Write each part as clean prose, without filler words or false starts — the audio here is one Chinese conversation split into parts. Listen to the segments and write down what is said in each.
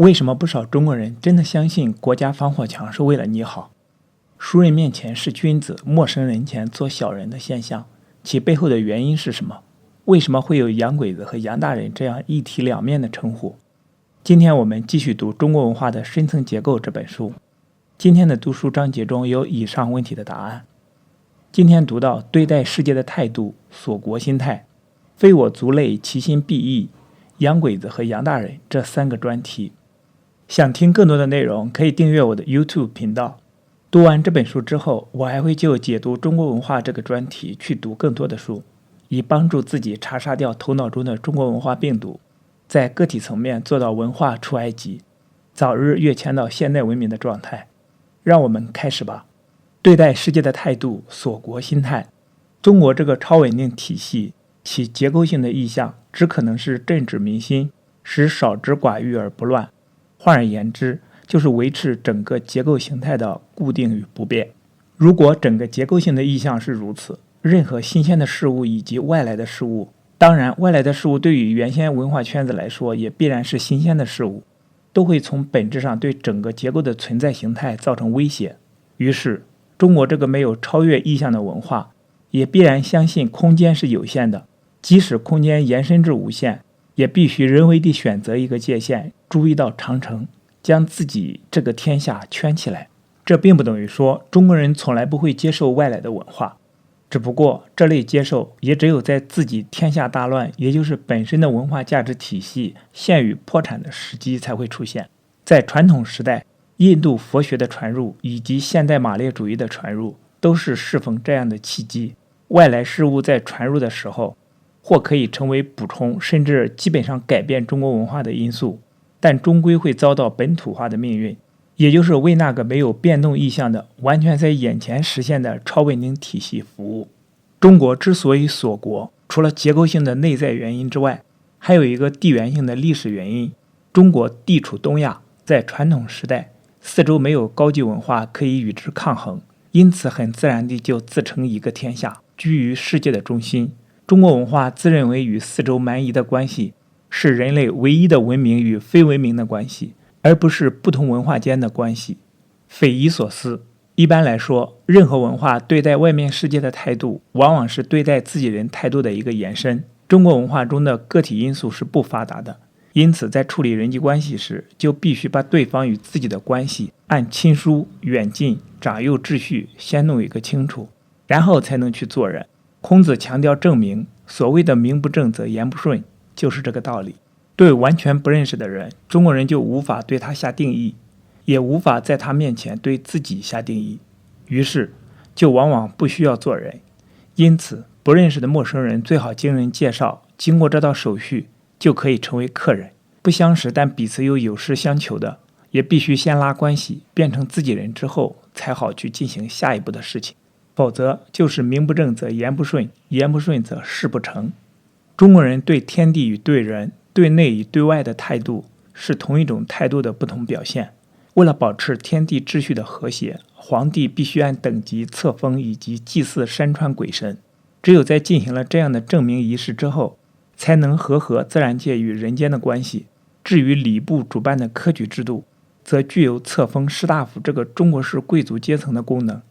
为什么不少中国人真的相信国家防火墙是为了你好？熟人面前是君子，陌生人前做小人的现象，其背后的原因是什么？为什么会有洋鬼子和洋大人这样一体两面的称呼？今天我们继续读《中国文化的深层结构》这本书。今天的读书章节中有以上问题的答案。今天读到对待世界的态度、锁国心态、非我族类，其心必异、洋鬼子和洋大人这三个专题。想听更多的内容，可以订阅我的 YouTube 频道。读完这本书之后，我还会就解读中国文化这个专题去读更多的书，以帮助自己查杀掉头脑中的中国文化病毒，在个体层面做到文化出埃及，早日跃迁到现代文明的状态。让我们开始吧。对待世界的态度，锁国心态。中国这个超稳定体系，其结构性的意向只可能是镇止民心，使少之寡欲而不乱。换而言之，就是维持整个结构形态的固定与不变。如果整个结构性的意向是如此，任何新鲜的事物以及外来的事物，当然外来的事物对于原先文化圈子来说也必然是新鲜的事物，都会从本质上对整个结构的存在形态造成威胁。于是中国这个没有超越意向的文化，也必然相信空间是有限的，即使空间延伸至无限，也必须人为地选择一个界限，筑一道长城，将自己这个天下圈起来。这并不等于说中国人从来不会接受外来的文化，只不过这类接受也只有在自己天下大乱，也就是本身的文化价值体系陷于破产的时机才会出现。在传统时代，印度佛学的传入以及现代马列主义的传入，都是适逢这样的契机。外来事物在传入的时候，或可以成为补充，甚至基本上改变中国文化的因素，但终归会遭到本土化的命运，也就是为那个没有变动意向的、完全在眼前实现的超稳定体系服务。中国之所以锁国，除了结构性的内在原因之外，还有一个地缘性的历史原因。中国地处东亚，在传统时代，四周没有高级文化可以与之抗衡，因此很自然地就自成一个天下，居于世界的中心。中国文化自认为与四周蛮夷的关系是人类唯一的文明与非文明的关系，而不是不同文化间的关系。匪夷所思。一般来说，任何文化对待外面世界的态度，往往是对待自己人态度的一个延伸。中国文化中的个体因素是不发达的，因此在处理人际关系时，就必须把对方与自己的关系按亲疏、远近、长幼秩序先弄一个清楚，然后才能去做人。孔子强调正名，所谓的名不正则言不顺，就是这个道理。对完全不认识的人，中国人就无法对他下定义，也无法在他面前对自己下定义，于是就往往不需要做人。因此不认识的陌生人最好经人介绍，经过这道手续就可以成为客人。不相识但彼此又有事相求的，也必须先拉关系，变成自己人之后，才好去进行下一步的事情。否则就是名不正则言不顺，言不顺则事不成。中国人对天地与对人、对内与对外的态度是同一种态度的不同表现。为了保持天地秩序的和谐，皇帝必须按等级册封以及祭祀山川鬼神。只有在进行了这样的证明仪式之后，才能和合自然界与人间的关系。至于礼部主办的科举制度，则具有册封士大夫这个中国式贵族阶层的功能，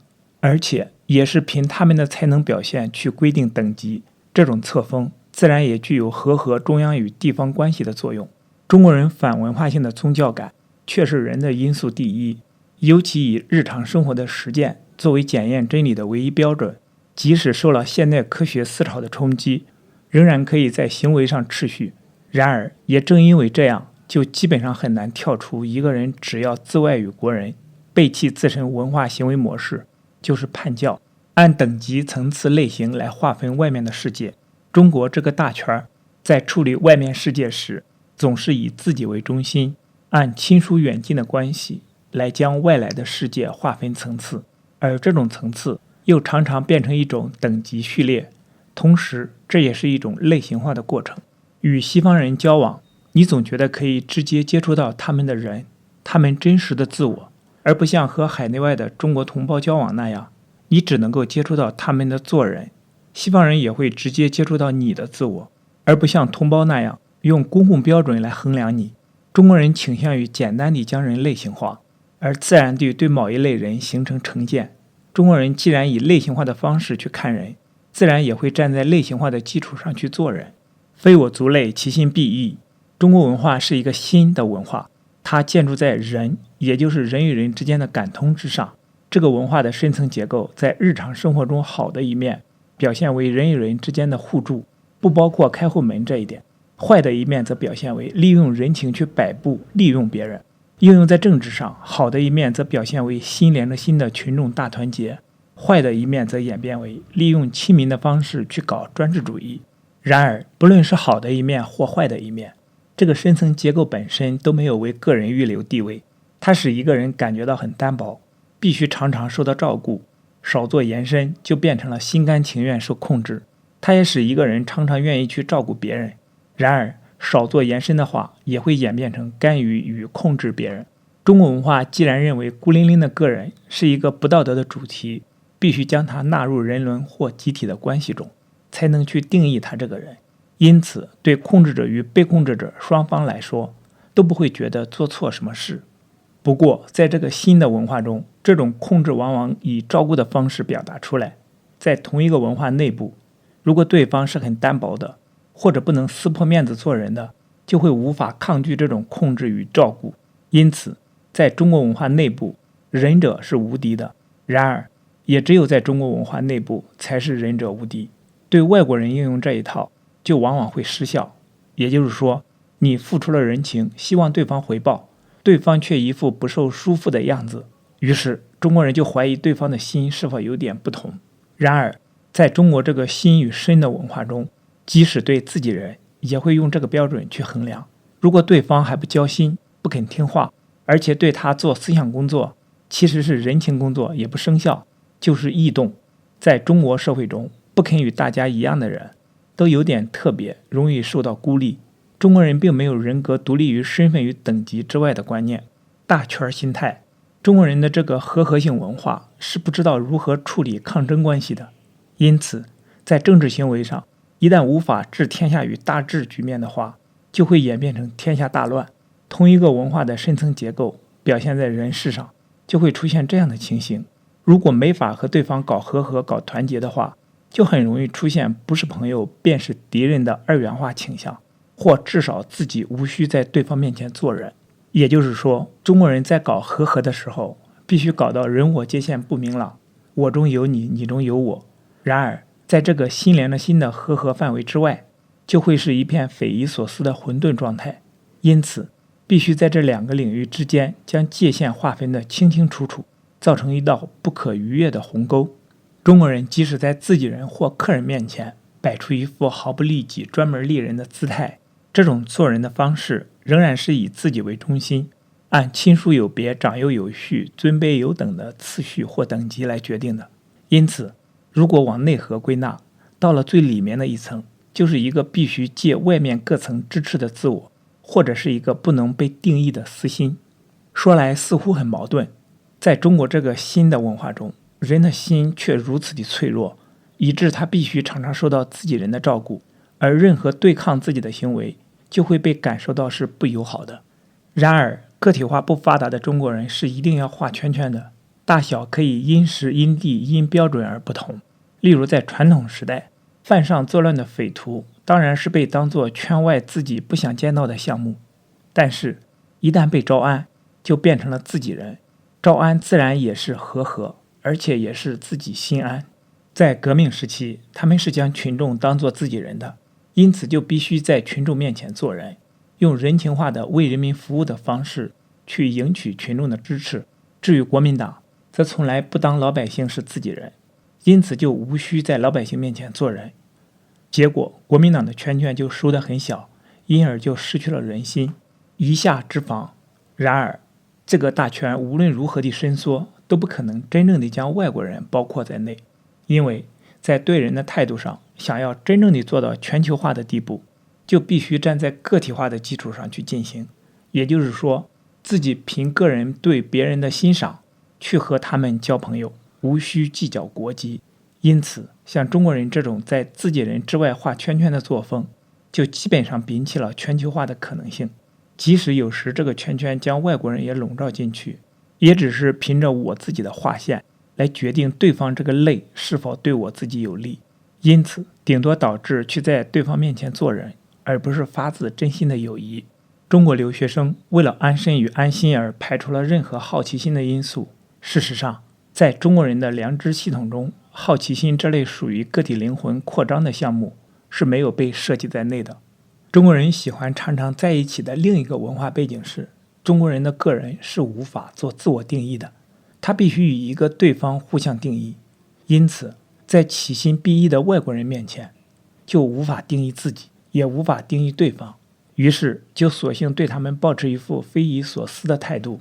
而且也是凭他们的才能表现去规定等级。这种册封自然也具有和合中央与地方关系的作用。中国人反文化性的宗教感却是人的因素第一，尤其以日常生活的实践作为检验真理的唯一标准，即使受了现代科学思潮的冲击，仍然可以在行为上秩序。然而也正因为这样，就基本上很难跳出一个人只要自外于国人，背弃自身文化行为模式，就是叛教。按等级层次类型来划分外面的世界，中国这个大圈在处理外面世界时，总是以自己为中心，按亲疏远近的关系来将外来的世界划分层次，而这种层次又常常变成一种等级序列，同时这也是一种类型化的过程。与西方人交往，你总觉得可以直接接触到他们的人，他们真实的自我，而不像和海内外的中国同胞交往那样，你只能够接触到他们的做人。西方人也会直接接触到你的自我，而不像同胞那样用公共标准来衡量你。中国人倾向于简单地将人类型化，而自然地对某一类人形成成见。中国人既然以类型化的方式去看人，自然也会站在类型化的基础上去做人。非我族类，其心必异。中国文化是一个新的文化，它建筑在人，也就是人与人之间的感通之上。这个文化的深层结构，在日常生活中好的一面表现为人与人之间的互助，不包括开后门这一点。坏的一面则表现为利用人情去摆布利用别人。应用在政治上，好的一面则表现为心连着心的群众大团结，坏的一面则演变为利用亲民的方式去搞专制主义。然而，不论是好的一面或坏的一面，这个深层结构本身都没有为个人预留地位，它使一个人感觉到很单薄，必须常常受到照顾，少做延伸就变成了心甘情愿受控制。它也使一个人常常愿意去照顾别人，然而少做延伸的话，也会演变成甘于与控制别人。中国文化既然认为孤零零的个人是一个不道德的主题，必须将它纳入人伦或集体的关系中，才能去定义他这个人。因此，对控制者与被控制者双方来说，都不会觉得做错什么事。不过，在这个新的文化中，这种控制往往以照顾的方式表达出来。在同一个文化内部，如果对方是很单薄的，或者不能撕破面子做人的，就会无法抗拒这种控制与照顾。因此，在中国文化内部，仁者是无敌的。然而，也只有在中国文化内部才是仁者无敌。对外国人应用这一套，就往往会失效。也就是说，你付出了人情，希望对方回报，对方却一副不受束缚的样子，于是中国人就怀疑对方的心是否有点不同。然而，在中国这个心与身的文化中，即使对自己人，也会用这个标准去衡量。如果对方还不交心，不肯听话，而且对他做思想工作，其实是人情工作，也不生效，就是异动。在中国社会中，不肯与大家一样的人，都有点特别，容易受到孤立。中国人并没有人格独立于身份与等级之外的观念，大圈心态。中国人的这个合合性文化是不知道如何处理抗争关系的，因此，在政治行为上，一旦无法置天下与大治局面的话，就会演变成天下大乱。同一个文化的深层结构表现在人事上，就会出现这样的情形。如果没法和对方搞和合、搞团结的话，就很容易出现不是朋友便是敌人的二元化倾向，或至少自己无需在对方面前做人。也就是说，中国人在搞和合的时候，必须搞到人我界限不明朗，我中有你，你中有我。然而，在这个心连着心的和合范围之外，就会是一片匪夷所思的混沌状态。因此，必须在这两个领域之间将界限划分得清清楚楚，造成一道不可逾越的鸿沟。中国人即使在自己人或客人面前摆出一副毫不利己、专门利人的姿态，这种做人的方式仍然是以自己为中心，按亲疏有别、长幼有序、尊卑有等的次序或等级来决定的。因此，如果往内核归纳，到了最里面的一层，就是一个必须借外面各层支持的自我，或者是一个不能被定义的私心。说来似乎很矛盾，在中国这个新的文化中，人的心却如此的脆弱，以致他必须常常受到自己人的照顾，而任何对抗自己的行为就会被感受到是不友好的。然而，个体化不发达的中国人是一定要画圈圈的，大小可以因时因地因标准而不同。例如在传统时代，犯上作乱的匪徒当然是被当作圈外自己不想见到的项目，但是一旦被招安，就变成了自己人，招安自然也是和合，而且也是自己心安。在革命时期，他们是将群众当作自己人的，因此就必须在群众面前做人，用人情化的为人民服务的方式去赢取群众的支持。至于国民党，则从来不当老百姓是自己人，因此就无需在老百姓面前做人。结果，国民党的圈圈就收得很小，因而就失去了人心，以下之防。然而，这个大圈无论如何的伸缩，都不可能真正的将外国人包括在内，因为在对人的态度上，想要真正的做到全球化的地步，就必须站在个体化的基础上去进行。也就是说，自己凭个人对别人的欣赏去和他们交朋友，无需计较国籍。因此，像中国人这种在自己人之外画圈圈的作风，就基本上摒弃了全球化的可能性。即使有时这个圈圈将外国人也笼罩进去，也只是凭着我自己的划线来决定对方这个类是否对我自己有利，因此顶多导致去在对方面前做人，而不是发自真心的友谊。中国留学生为了安身与安心而排除了任何好奇心的因素。事实上，在中国人的良知系统中，好奇心这类属于个体灵魂扩张的项目是没有被设计在内的。中国人喜欢常常在一起的另一个文化背景是，中国人的个人是无法做自我定义的，他必须与一个对方互相定义。因此，在起心必异的外国人面前，就无法定义自己，也无法定义对方。于是就索性对他们抱持一副匪夷所思的态度。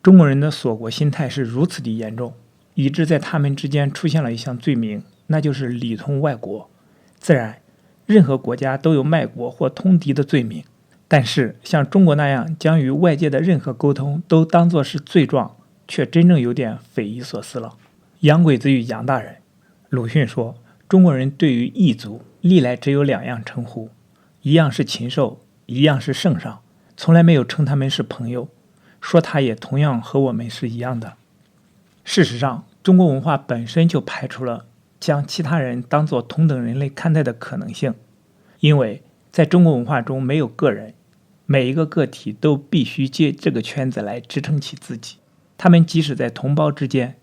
中国人的锁国心态是如此的严重，以致在他们之间出现了一项罪名，那就是里通外国。自然，任何国家都有卖国或通敌的罪名，但是像中国那样将与外界的任何沟通都当作是罪状，却真正有点匪夷所思了。洋鬼子与洋大人，鲁迅说，中国人对于异族历来只有2样称呼，一样是禽兽，一样是圣上，从来没有称他们是朋友，说他也同样和我们是一样的。事实上，中国文化本身就排除了将其他人当作同等人类看待的可能性，因为在中国文化中没有个人，每一个个体都必须借这个圈子来支撑起自己，他们即使在同胞之间，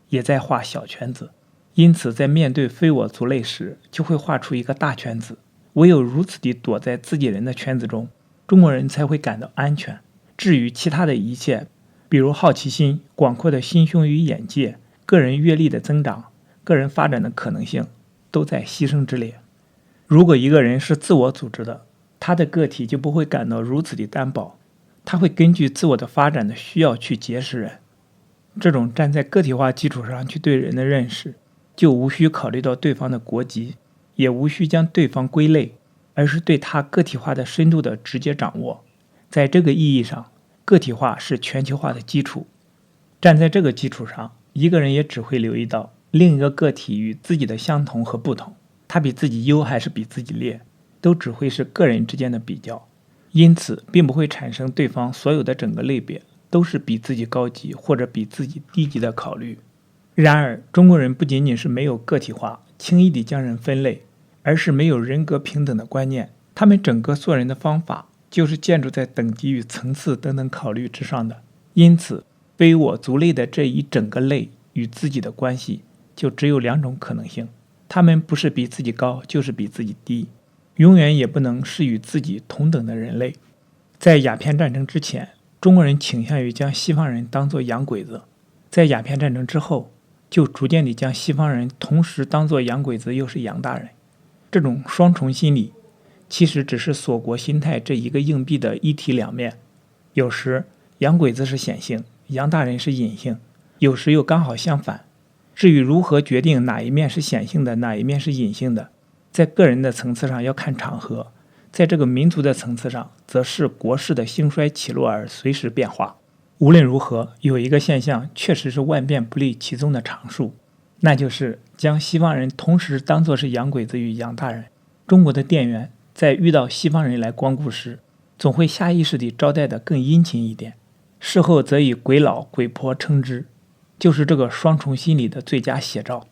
也在画小圈子，因此在面对非我族类时，就会画出一个大圈子。唯有如此地躲在自己人的圈子中，中国人才会感到安全。至于其他的一切，比如好奇心、广阔的心胸与眼界、个人阅历的增长、个人发展的可能性，都在牺牲之列。如果一个人是自我组织的，他的个体就不会感到如此的单薄，他会根据自我的发展的需要去结识人。这种站在个体化基础上去对人的认识，就无需考虑到对方的国籍，也无需将对方归类，而是对他个体化的深度的直接掌握。在这个意义上，个体化是全球化的基础。站在这个基础上，一个人也只会留意到另一个个体与自己的相同和不同，他比自己优还是比自己劣，都只会是个人之间的比较，因此并不会产生对方所有的整个类别都是比自己高级或者比自己低级的考虑。然而，中国人不仅仅是没有个体化，轻易地将人分类，而是没有人格平等的观念。他们整个做人的方法就是建筑在等级与层次等等考虑之上的。因此，非我族类的这一整个类与自己的关系就只有2种可能性，他们不是比自己高，就是比自己低，永远也不能是与自己同等的人类。在鸦片战争之前，中国人倾向于将西方人当作洋鬼子，在鸦片战争之后，就逐渐地将西方人同时当作洋鬼子又是洋大人。这种双重心理其实只是锁国心态这一个硬币的一体两面，有时洋鬼子是显性，洋大人是隐性，有时又刚好相反。至于如何决定哪一面是显性的，哪一面是隐性的，在个人的层次上要看场合，在这个民族的层次上，则是国势的兴衰起落而随时变化。无论如何，有一个现象确实是万变不离其宗的常数，那就是将西方人同时当作是洋鬼子与洋大人。中国的店员在遇到西方人来光顾时，总会下意识地招待得更殷勤一点，事后则以鬼佬鬼婆称之，就是这个双重心理的最佳写照。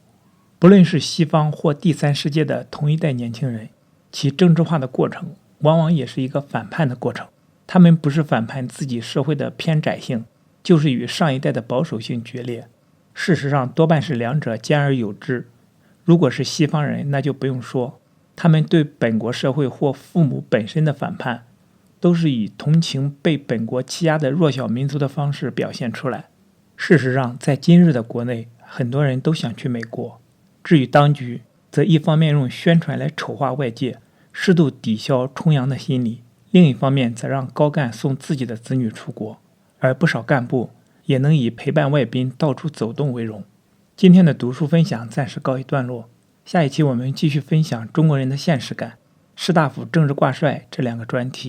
不论是西方或第三世界的同一代年轻人，其政治化的过程往往也是一个反叛的过程。他们不是反叛自己社会的偏窄性，就是与上一代的保守性决裂。事实上，多半是两者兼而有之。如果是西方人，那就不用说，他们对本国社会或父母本身的反叛，都是以同情被本国欺压的弱小民族的方式表现出来。事实上，在今日的国内，很多人都想去美国。至于当局，则一方面用宣传来丑化外界，适度抵消崇洋的心理，另一方面则让高干送自己的子女出国，而不少干部也能以陪伴外宾到处走动为荣。今天的读书分享暂时告一段落，下一期我们继续分享中国人的现实感、士大夫政治挂帅这2个专题。